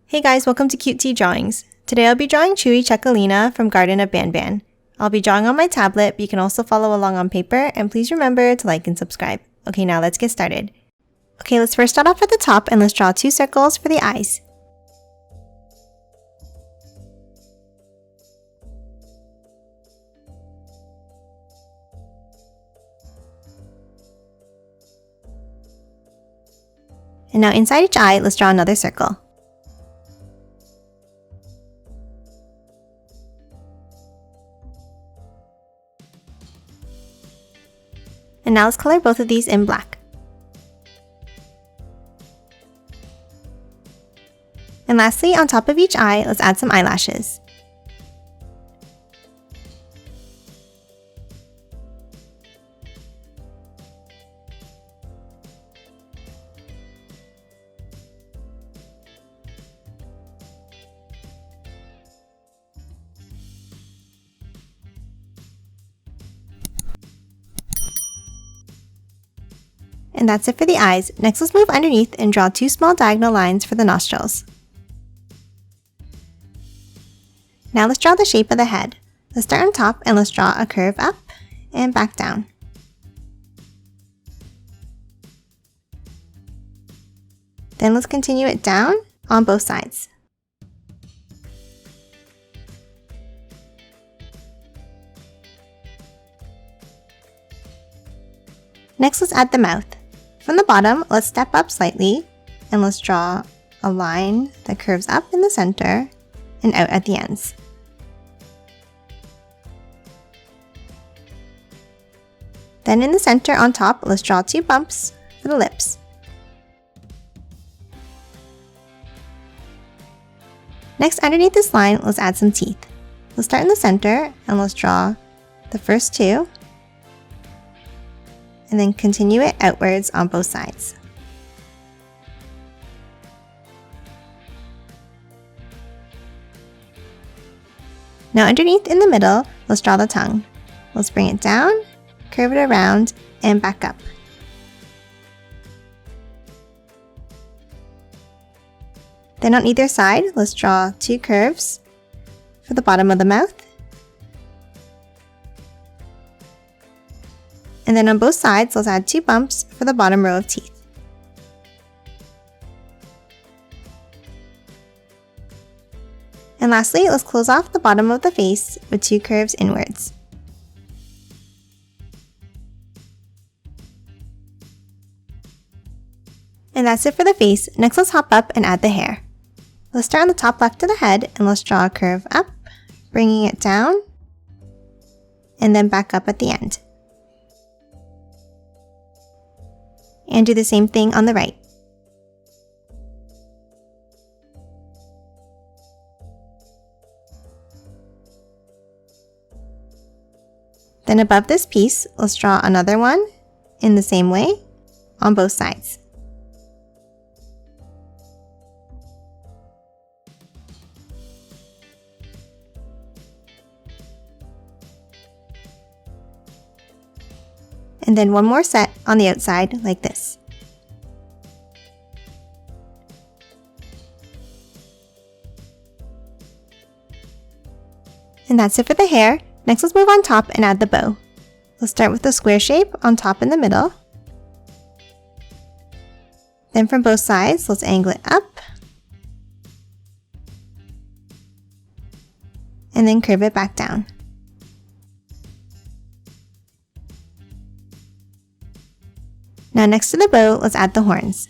Hey guys, welcome to Cute Tea Drawings. Today I'll be drawing Chewy Chuckaleena from Garten of Banban. I'll be drawing on my tablet, but you can also follow along on paper, and please remember to like and subscribe. Okay, now let's get started. Okay, let's first start off at the top and let's draw 2 circles for the eyes. And now inside each eye, let's draw another circle. And now let's color both of these in black. And lastly, on top of each eye, let's add some eyelashes. And that's it for the eyes. Next, let's move underneath and draw 2 small diagonal lines for the nostrils. Now let's draw the shape of the head. Let's start on top and let's draw a curve up and back down. Then let's continue it down on both sides. Next, let's add the mouth. From the bottom, let's step up slightly and let's draw a line that curves up in the center and out at the ends. Then in the center on top, let's draw 2 bumps for the lips. Next, underneath this line, let's add some teeth. Let's start in the center and let's draw the first 2. And then continue it outwards on both sides. Now underneath in the middle, let's draw the tongue. Let's bring it down, curve it around, and back up. Then on either side, let's draw 2 curves for the bottom of the mouth. And then on both sides, let's add 2 bumps for the bottom row of teeth. And lastly, let's close off the bottom of the face with 2 curves inwards. And that's it for the face. Next, let's hop up and add the hair. Let's start on the top left of the head and let's draw a curve up, bringing it down, and then back up at the end. And do the same thing on the right. Then above this piece, let's draw another one in the same way on both sides. And then one more set on the outside like this. And that's it for the hair. Next, let's move on top and add the bow. Let's start with the square shape on top in the middle. Then from both sides, let's angle it up. And then curve it back down. Now next to the bow, let's add the horns.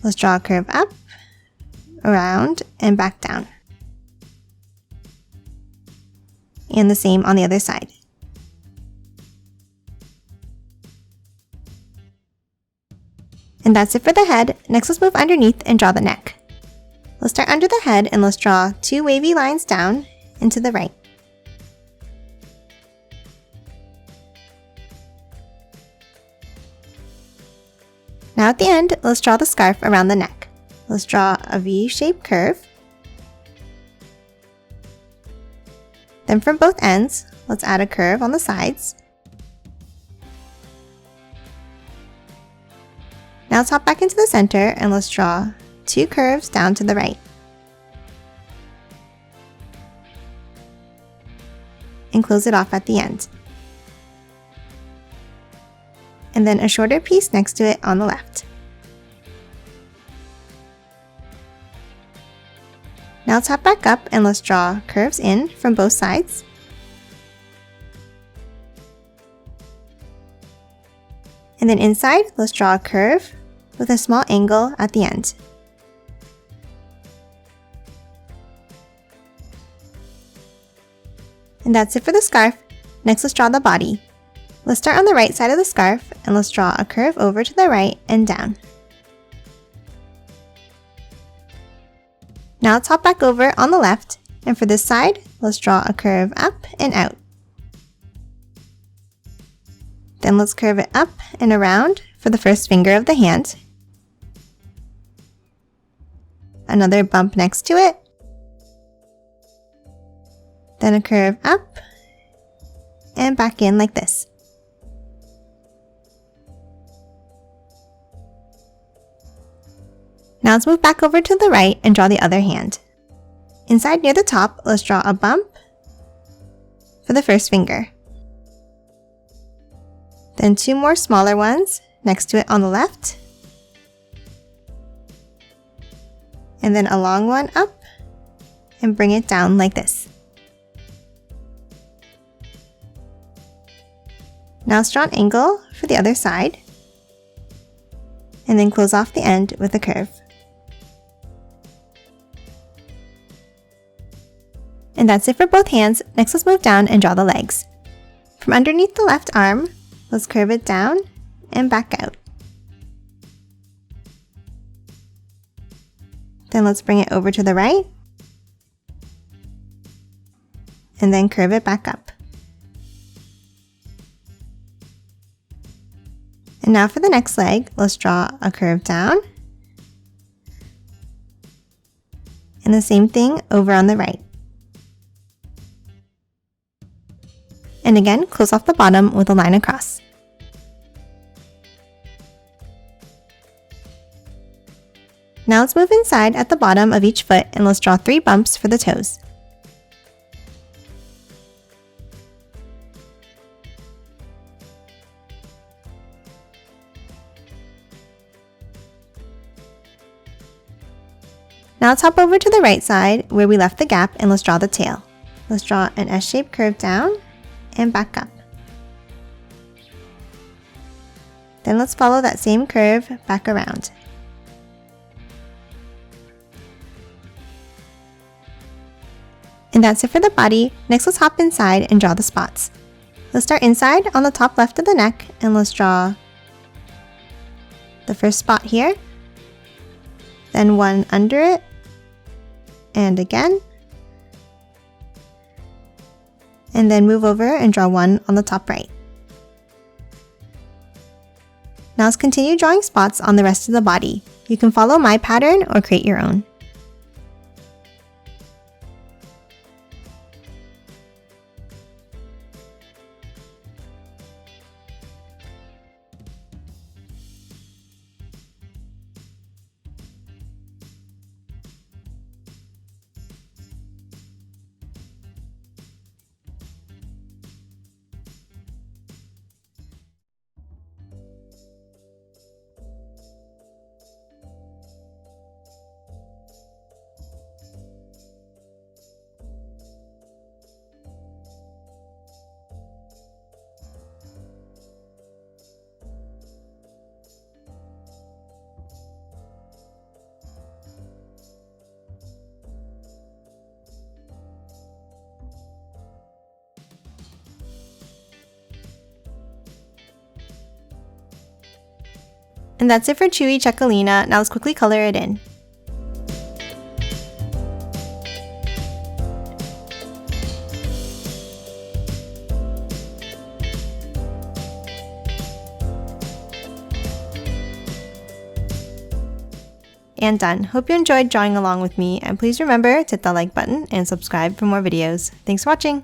Let's draw a curve up, around, and back down. And the same on the other side. And that's it for the head. Next, let's move underneath and draw the neck. Let's start under the head and let's draw 2 wavy lines down and to the right. Now at the end, let's draw the scarf around the neck. Let's draw a V-shaped curve. Then from both ends, let's add a curve on the sides. Now let's hop back into the center and let's draw 2 curves down to the right. and close it off at the end. And then a shorter piece next to it on the left. Now tap back up and let's draw curves in from both sides. And then inside, let's draw a curve with a small angle at the end. And that's it for the scarf. Next, let's draw the body. Let's start on the right side of the scarf and let's draw a curve over to the right and down. Now let's hop back over on the left, and for this side, let's draw a curve up and out. Then let's curve it up and around for the first finger of the hand. Another bump next to it. Then a curve up and back in like this. Now let's move back over to the right and draw the other hand. Inside near the top, let's draw a bump for the first finger. Then two more smaller ones next to it on the left. And then a long one up and bring it down like this. Now let's draw an angle for the other side. And then close off the end with a curve. And that's it for both hands. Next, let's move down and draw the legs. From underneath the left arm, let's curve it down and back out. Then let's bring it over to the right. And then curve it back up. And now for the next leg, let's draw a curve down. And the same thing over on the right. And again, close off the bottom with a line across. Now let's move inside at the bottom of each foot and let's draw 3 bumps for the toes. Now let's hop over to the right side where we left the gap and let's draw the tail. Let's draw an S-shaped curve down and back up. Then let's follow that same curve back around. And that's it for the body. Next, let's hop inside and draw the spots. Let's start inside on the top left of the neck and let's draw the first spot here, then one under it, and again, and then move over and draw one on the top right. Now let's continue drawing spots on the rest of the body. You can follow my pattern or create your own. And that's it for Chewy Chuckaleena. Now let's quickly color it in. And done. Hope you enjoyed drawing along with me, and please remember to hit the like button and subscribe for more videos. Thanks for watching!